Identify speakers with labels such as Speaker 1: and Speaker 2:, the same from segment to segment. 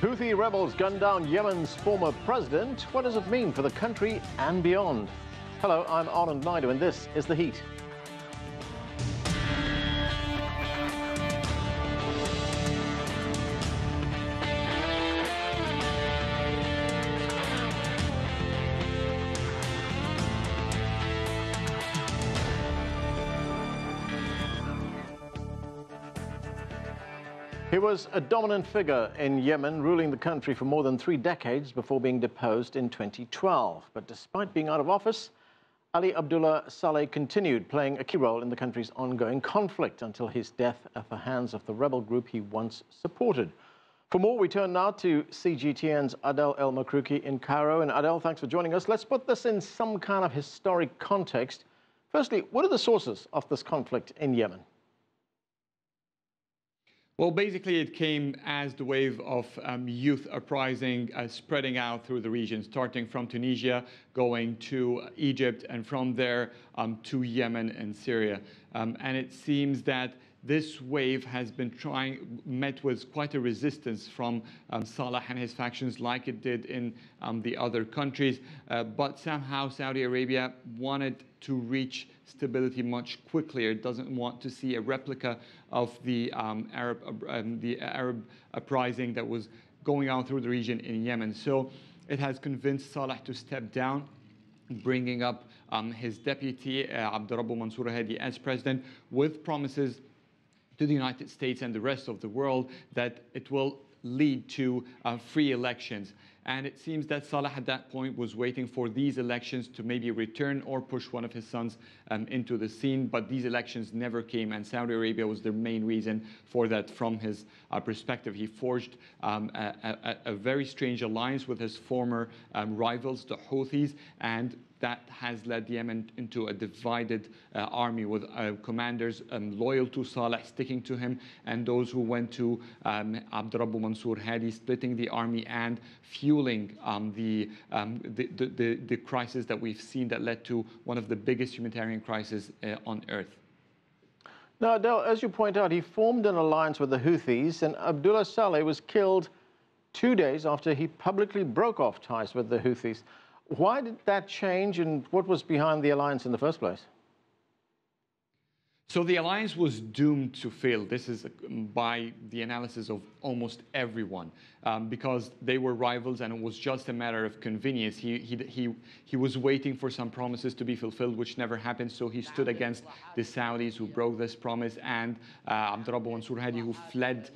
Speaker 1: Houthi rebels gunned down Yemen's former president. What does it mean for the country and beyond? Hello, I'm Al-Hamdani, and this is The Heat. He was a dominant figure in Yemen, ruling the country for more than 3 decades before being deposed in 2012. But despite being out of office, Abdullah Saleh continued playing a key role in the country's ongoing conflict until his death at the hands of the rebel group he once supported. For more, we turn now to CGTN's Adel Mahrouky in Cairo. And Adel, thanks for joining us. Let's put this in some kind of historic context. Firstly, what are the sources of this conflict in Yemen?
Speaker 2: Well, basically, it came as the wave of youth uprising spreading out through the region, starting from Tunisia, going to Egypt, and from there to Yemen and Syria. And it seems that this wave has been met with quite a resistance from Saleh and his factions, like it did in the other countries. But somehow Saudi Arabia wanted to reach stability much quicker. It doesn't want to see a replica of the Arab uprising that was going on through the region in Yemen. So it has convinced Saleh to step down, bringing up his deputy, Abdullah Mansour Hadi, as president, with promises to the United States and the rest of the world that it will lead to free elections. And it seems that Saleh at that point was waiting for these elections to maybe return or push one of his sons into the scene. But these elections never came, and Saudi Arabia was the main reason for that from his perspective. He forged a very strange alliance with his former rivals, the Houthis, and that has led Yemen into a divided army with commanders loyal to Saleh, sticking to him, and those who went to Abdullah Mansour Hadi, splitting the army and fueling the crisis that we've seen that led to one of the biggest humanitarian crises on earth.
Speaker 1: Now, Adel, as you point out, he formed an alliance with the Houthis, and Abdullah Saleh was killed 2 days after he publicly broke off ties with the Houthis. Why did that change, and what was behind the alliance in the first place?
Speaker 2: So the alliance was doomed to fail. This is by the analysis of almost everyone, because they were rivals, and it was just a matter of convenience. He was waiting for some promises to be fulfilled, which never happened. So he stood against the Saudis, who broke this promise, and Abdullah Mansour Hadi, who fled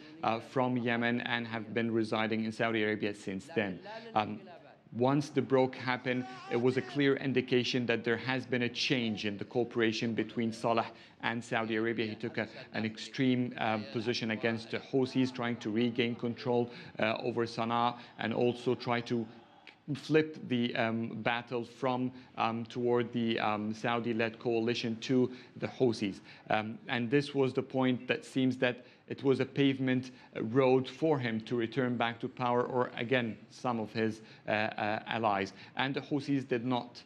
Speaker 2: from Yemen and have been residing in Saudi Arabia since then. Once the break happened, it was a clear indication that there has been a change in the cooperation between Saleh and Saudi Arabia. He took an extreme position against the Houthis, trying to regain control over Sana'a, and also try to flip the battle from toward the Saudi-led coalition to the Houthis. And this was the point that seems that it was a pavement road for him to return back to power, or again, some of his allies. And the Houthis did not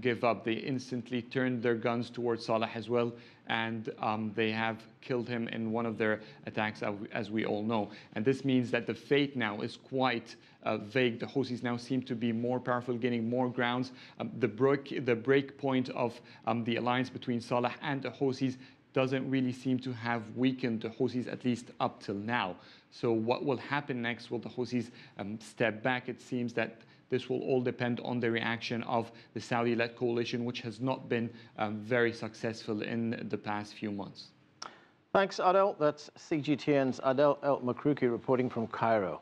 Speaker 2: give up. They instantly turned their guns towards Saleh as well, and they have killed him in one of their attacks, as we all know. And this means that the fate now is quite vague. The Houthis now seem to be more powerful, gaining more grounds. The break point of the alliance between Saleh and the Houthis doesn't really seem to have weakened the Houthis, at least up till now. So what will happen next? Will the Houthis step back? It seems that this will all depend on the reaction of the Saudi-led coalition, which has not been very successful in the past few months.
Speaker 1: Thanks, Adel. That's CGTN's Adel Mahrouky reporting from Cairo.